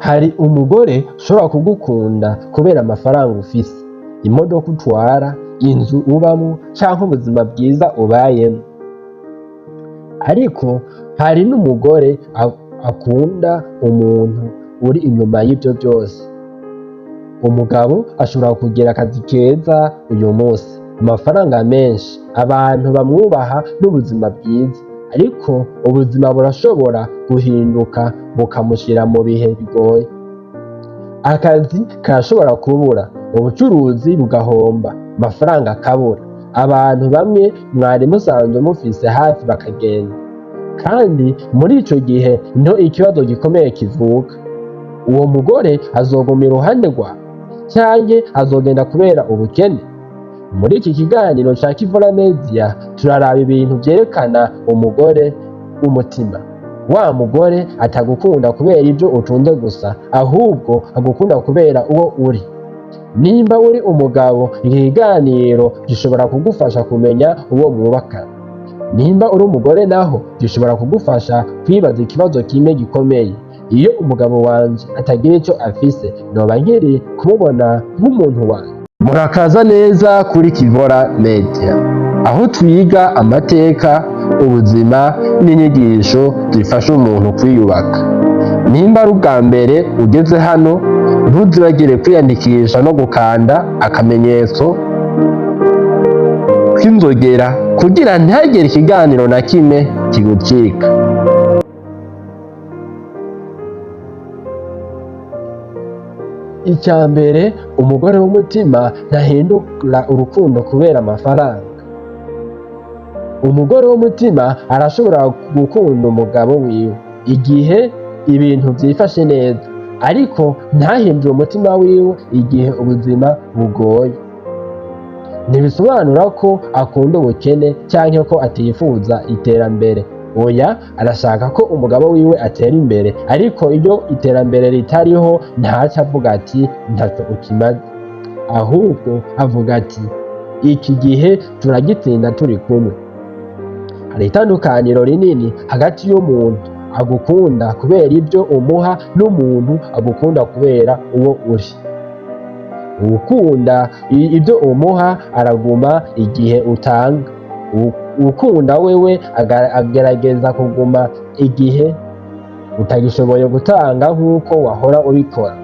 Hari umugore ushobora kugukunda kubera amafaranga ufise, imodoka utwara, inzu ubamwo canke ubuzima bwiza ubayemwo. Ariko hari n'umugore akunda umuntu uri inyuma y'ivyo vyose. Umugabo ashobora kugira akazi keza uyu munsi, amafaranga menshi, abantu bamwubaha n'ubuzima bwiza, ariko ubuzima burashobora guhinduka bukamushira mu bihe bigoye. Akazi karashobora kubura, ubucuruzi bugahomba, amafaranga akabura, abantu bamwe mwari musanzwe mufise hafi bakagenda, kandi muri ico gihe niho ikibazo gikomeye kivuka. Uwo mugore azoguma iruhande rwawe canke azogenda kubera ubukene? Muri iki kiganiro ca Kivura Media turaraba ibintu vyerekana umugore w'umutima. Wa mugore atagukunda kubera ivyo utunze gusa, ahubwo agukunda kubera uwo uri. Nimba uri umugabo, iki kiganiro gishobora kugufasha kumenya uwo mwubakana. Nimba uri umugore naho gishobora kugufasha kwibaza ikibazo kimwe gikomeye: iyo umugabo wanje atagira ico afise, noba nkiri kumubona nk'umuntu wanje? Murakaza neza kuri Kivura Media, aho twiga amateka, ubuzima n'inyigisho zifasha umuntu kwiyubaka. Nimba ari ubwa mbere ugeze hano, ntuzibagire kwiyandikisha no gukanda akamenyetso k'inzogera kugira ntihagire ikiganiro na kimwe kigucika. Icya mbere, umugore w'umutima ntahindura urukundo kubera amafaranga. Umugore w'umutima arashobora gukunda umugabo wiwe igihe ibintu vyifashe neza, ariko ntahindure umutima wiwe igihe ubuzima bugoye. Ntibisobanura ko akunda ubukene canke ko atifuza iterambere. Oya, arashaka ko umugabo wiwe atera imbere, ariko iyo iterambere ritariho ntaca avuga ati ntaco ukimaze, ahubwo avuga ati iki gihe turagitsinda turi kumwe. Hari itandukaniro rinini hagati y'umuntu agukunda kubera ibyo umuha n'umuntu agukunda kubera uwo uri. Uwukunda ibyo umuha araguma igihe utanga. Ukunda wewe agerageza kuguma igihe utagishoboye gutanga nk'uko wahora ubikora.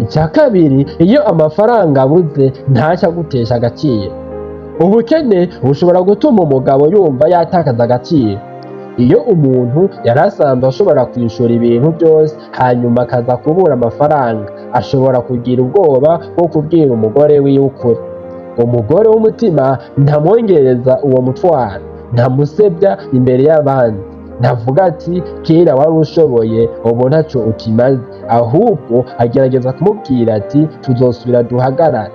Icya kabiri, iyo amafaranga abuze ntaca agutesha agaciro. Ubukene bushobora gutuma umugabo yumva yatakaza agaciro. Iyo umuntu yari asanzwe ashobora kwishura ibintu byose hanyuma akaza kubura amafaranga, ashobora kugira ubwoba bwo kubwira umugore wiwe ukuri. Umugore w'umutima ntamwongereza uwo mutwaro, ntamusebya imbere y'abandi, ntavuga ati kera wari ushoboye ubu ntaco ukimaze, ahubwo agerageza kumubwira ati tuzosubira duhagarare.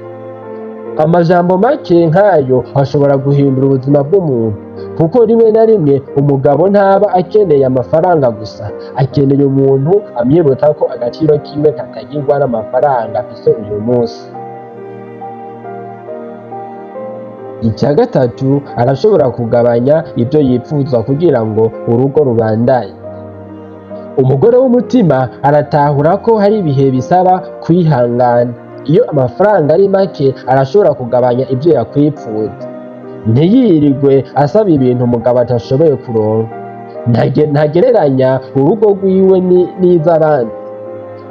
Amajambo make nk'ayo ashobora guhindura ubuzima bw'umuntu, kuko rimwe na rimwe umugabo ntaba akeneye amafaranga gusa, akeneye umuntu amwibutsa ko agaciro kiwe katagirwa n'amafaranga afise uyu munsi. Icya gatatu, arashobora kugabanya ibyo yipfuza kugira ngo urugo rubandanye. Umugore w'umutima aratahura ko hari ibihe bisaba kwihangana. Iyo amafaranga ari make, arashobora kugabanya ibyo yakwipfuza. Ntiyirirwe asaba ibintu umugabo atashoboye kuronka. Ntagereranya urugo rwiwe n'iz'abandi,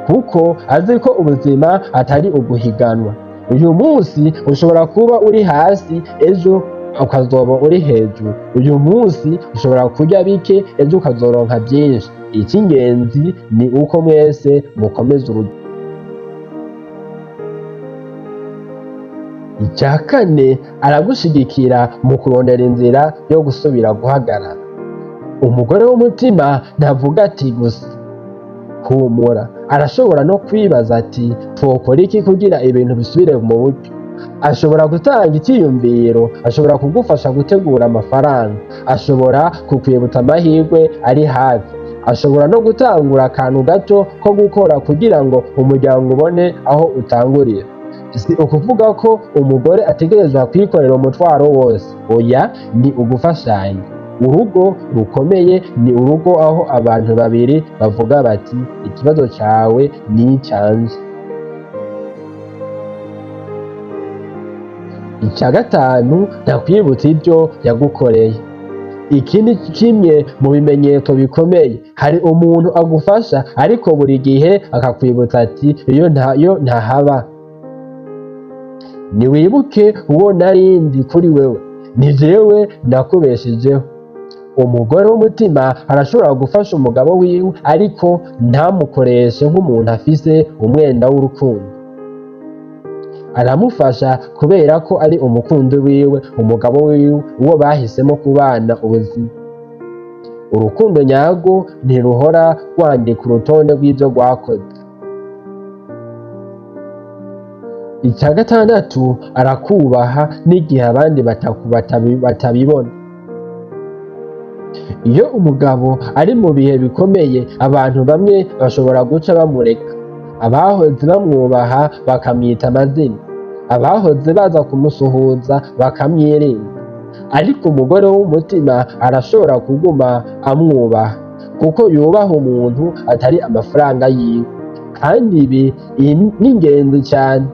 kuko azi ko ubuzima atari uguhiganwa. Uyu munsi ushobora kuba uri hasi, ejo ukazoba uri hejuru. Uyu munsi ushobora kurya bike, ejo ukazoronka byinshi. Icy'ingenzi ni uko mwese mukomeza urugo. Icya kane, aragushigikira mu kurondera inzira yo gusubira guhagarara. Umugore w'umutima ntavuga ati gusa humura, arashobora no kwibaza ati twokora iki kugira ibintu bisubire mu buryo. Ashobora gutanga icyiyumviro, ashobora kugufasha gutegura amafaranga, ashobora kukwibutsa amahirwe ari hafi, ashobora no gutangura akantu gato ko gukora kugira ngo umuryango ubone aho utangurira. Si ukuvuga ko umugore ategerezwa kwikorera umutwaro wose, oya, ni ugufashanya. Urugo rukomeye ni urugo aho abantu babiri bavuga bati ikibazo cawe ni icanje. Ica gatanu, ntakwibutsa ivyo yagukoreye. Iki ni kimwe mu bimenyetso bikomeye. Hari umuntu agufasha ariko buri gihe akakwibutsa ati iyo ntahaba. Niwibuke uwo narindi kuri wewe, ni jewe nakubeshejeho. Umugore w'umutima arashobora gufasha umugabo wiwe ariko ntamukoreshe nk'umuntu afise umwenda w'urukundo. Aramufasha kubera ko ari umukunzi wiwe, umugabo wiwe, uwo bahisemo kubana ubuzima. Urukundo nyarwo ntiruhora rwandika urutonde rw'ivyo rwakoze. Ica gatandatu, arakubaha n'igihe abandi batabibona. Iyo umugabo ari mu bihe bikomeye, abantu bamwe bashobora guca bamureka. Abahoze bamwubaha bakamwita amazina, abahoze baza kumusuhuza bakamwirinda. Ariko umugore w'umutima arashobora kuguma amwubaha kuko yubaha umuntu atari amafaranga yiwe. Kandi ibi ni ingenzi cyane.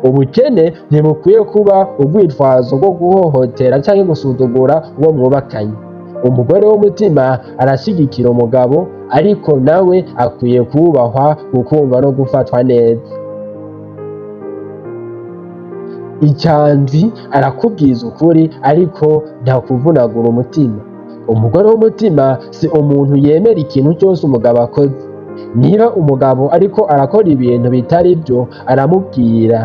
Ubukene ntibukwiye kuba urwitwazo rwo guhohotera canke gusuzugura uwo mwubakanye. Umugore w'umutima arashigikira umugabo ariko nawe akwiye kubahwa, gukumva no gufatwa neza. Icanzi arakubwiza ukuri ariko ntakuvunagura umutima. Umugore w'umutima si umuntu yemera ikintu cyose umugabo akoze. Niba umugabo ariko arakora ibintu bitari byo aramubwira,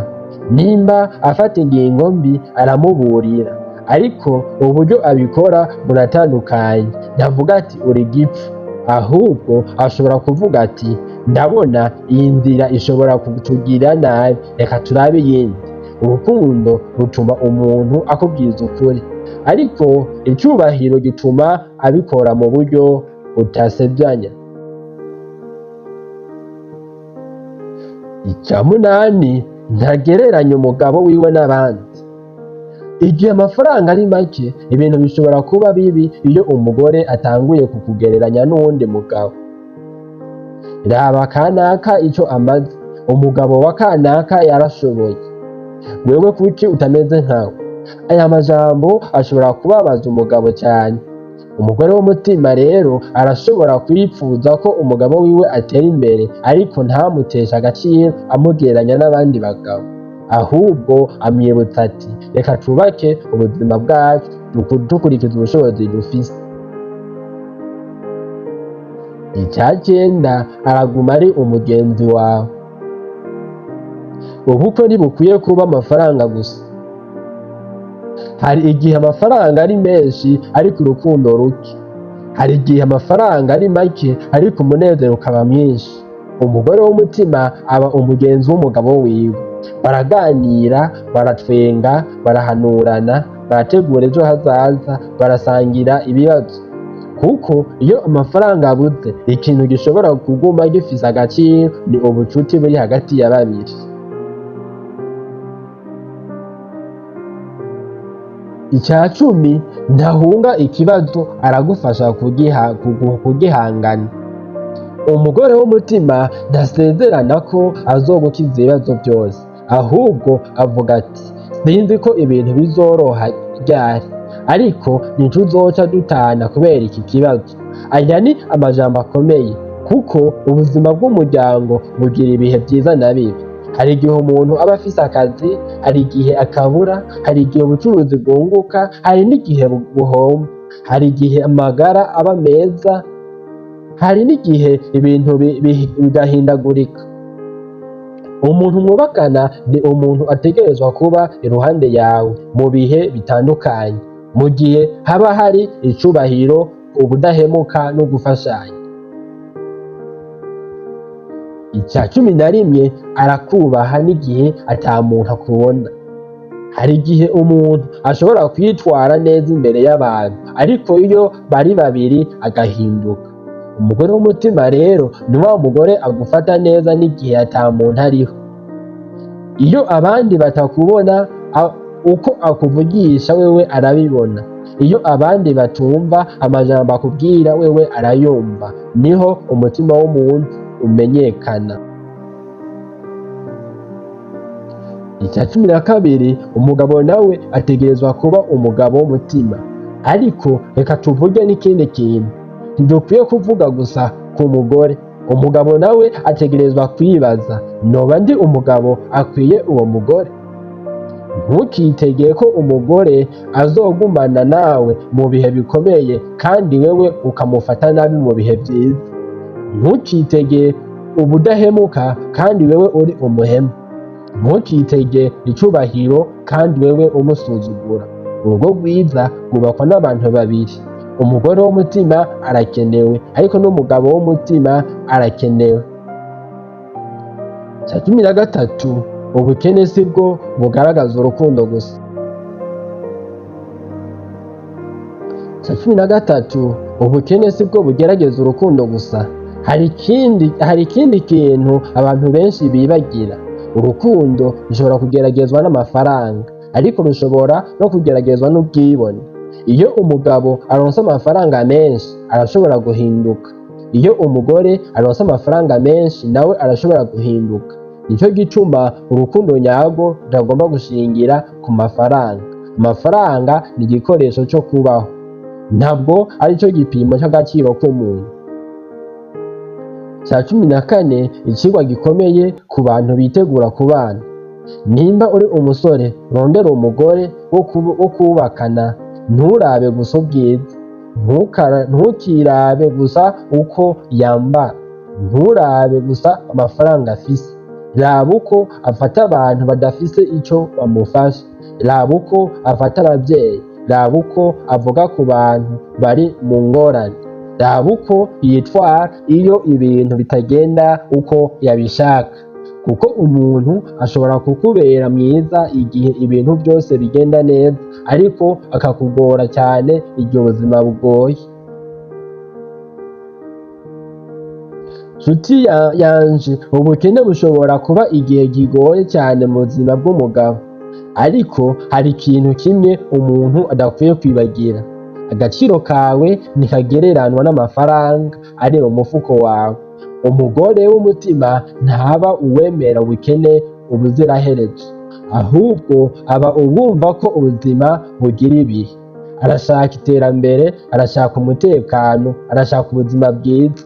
nimba afata ingingo mbi aramuburira, ariko uburyo abikora buratandukanye. Ntavuga ati uri gipfu, ahubwo ashobora kuvuga ati ndabona iyi nzira ishobora kutugirira nabi, reka turabe iyindi. Urukundo rutuma umuntu akubwiza ukuri, ariko icubahiro gituma abikora mu buryo butasebyanya. Ica munani, ntagereranya umugabo wiwe n'abandi. Igihe amafaranga ari make, ibintu bishobora kuba bibi iyo umugore atanguye kukugereranya n'uwundi mugabo. Raba kanaka ico amaze, umugabo wa kanaka yarashoboye, wewe kuki utameze nkawe? Aya majambo ashobora kubabaza umugabo cyane. Umugore w'umutima rero arashobora kwipfuza ko umugabo wiwe atera imbere ariko ntamutesha agaciro amugereranya n'abandi bagabo, ahubwo amwibutsa ati reka twubake ubuzima bwacu dukurikiza ubushobozi dufise. Ica cenda, araguma ari umugenzi wawe. Ubukwe ntibukwiye kuba amafaranga gusa. Hari igihe amafaranga ari menshi ariko urukundo ruke. Hari igihe amafaranga ari make ariko umunezero ukaba mwinshi. Umugore w'umutima aba umugenzi w'umugabo wiwe. Baraganira, baratwenga, barahanurana, barategura ejo hazaza, barasangira ibibazo. Kuko iyo amafaranga abuze, ikintu gishobora kuguma gifise agaciro ni ubucuti buri hagati ya babiri. Ica cumi, ntahunga ikibazo, aragufasha kugihangana. Umugore w'umutima ntasezerana ko azogukiza ibibazo byose, ahubwo avuga ati sinzi ko ibintu bizoroha ryari, ariko ntituzoca dutana kubera iki kibazo. Aya ni amajambo akomeye kuko ubuzima bw'umuryango bugira ibihe byiza na bibi. Hari igihe umuntu aba afise akazi, hari igihe akabura, hari igihe ubucuruzi bwunguka, hari n'igihe buhomba, hari igihe amagara aba meza, hari n'igihe ibintu bigahindagurika. Umuntu mwubakana ni umuntu ategerezwa kuba iruhande yawe mu bihe bitandukanye, mu gihe haba hari icubahiro, ubudahemuka no gufashanya. Ica cumi na rimwe, arakubaha n'igihe ata muntu akubona. Hari igihe umuntu ashobora kwitwara neza imbere y'abantu, ariko iyo bari babiri agahinduka. Umugore w'umutima rero ni wa mugore agufata neza n'igihe ata muntu ariho. Iyo abandi batakubona, uko akuvugisha wewe arabibona. iyo abandi batumva amajambo akubwira wewe arayumva, niho umutima w'umuntu umenyekana. Icya 12, umugabo nawe ategerezwa kuba umugabo w'umutima. Ariko reka tuvuge n'ikindi kintu, ntidukwiye kuvuga gusa ku mugore. Umugabo nawe ategerezwa kwibaza, noba ndi umugabo akwiye uwo mugore? Ntukitegeye ko umugore azogumana nawe mu bihe bikomeye kandi wewe ukamufata nabi mu bihe byiza. Ntukitegeye ubudahemuka kandi wewe uri umuhemu. Ntukitege icubahiro kandi wewe umusuzugura. Urugo rwiza rwubakwa n'abantu babiri. Umugore w'umutima arakenewe, ariko n'umugabo w'umutima arakenewe. Icya 13, ubukene si bwo bugaragaza urukundo gusa. Icya 13, ubukene si bwo bugerageza urukundo gusa. Hari ikindi kintu abantu benshi bibagira. Urukundo rushobora kugeragezwa n'amafaranga, ariko rushobora no kugeragezwa n'ubwibone. Iyo umugabo aronse amafaranga menshi arashobora guhinduka. Iyo umugore aronse amafaranga menshi nawe arashobora guhinduka. Nicyo gituma urukundo nyarwo rutagomba gushingira ku mafaranga. Amafaranga ni igikoresho cyo kubaho, ntabwo ari cyo gipimo cy'agaciro k'umuntu. Icya 14, ikigwa gikomeye ku bantu bitegura kubana. Nimba uri umusore rondera umugore wo kubakana, nturabe gusa ubwiza, ntukirabe gusa uko yambara, nturabe gusa amafaranga afise. Raba uko afata abantu badafise ico bamufasha, raba uko afata abavyeyi, raba uko avuga ku bantu bari mu ngorane, raba uko yitwara iyo ibintu bitagenda uko yabishaka. Kuko umuntu ashobora kukubera mwiza igihe ibintu byose bigenda neza, ariko akakugora cyane igihe ubuzima bugoye. Nshuti yanje, ubukene bushobora kuba igihe kigoye cyane mu buzima bw'umugabo, ariko hari ikintu kimwe umuntu adakwiye kwibagira. Agaciro kawe ntikagereranwa n'amafaranga ari mu mufuko wawe. Umugore w'umutima ntaba uwemera ubukene ubuziraherezo, ahubwo aba uwumva ko ubuzima bugira ibihe. Arashaka iterambere, arashaka umutekano, arashaka ubuzima bwiza.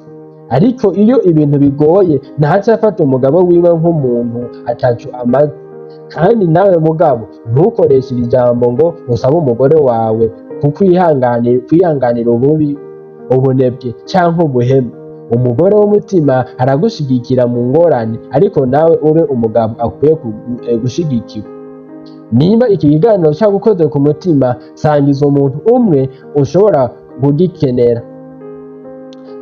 Ariko iyo ibintu bigoye ntaca afata umugabo wiwe nk'umuntu ataco amaze. Kandi nawe mugabo, ntukoreshe iri jambo ngo usabe umugore wawe kwihanganira ububi, ubunebwe canke ubuhemu. Umugore w'umutima aragushigikira mu ngorane, ariko nawe ube umugabo akwiye gushigikirwa. Nimba iki kiganiro cyagukoze ku mutima, sangiza umuntu umwe ushobora kugikenera.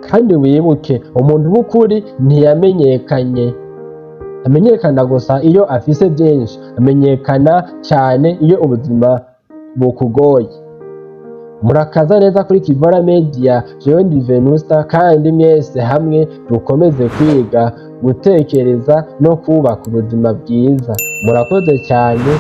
Kandi wibuke, umuntu w'ukuri amenyekana gusa iyo afise byinshi, amenyekana cyane iyo ubuzima bukugoye. Murakaza neza kuri Kivara Media, jewe ndi Venusta, kandi mwese hamwe dukomeze kwiga, gutekereza no kubaka ubuzima bwiza. Murakoze cyane.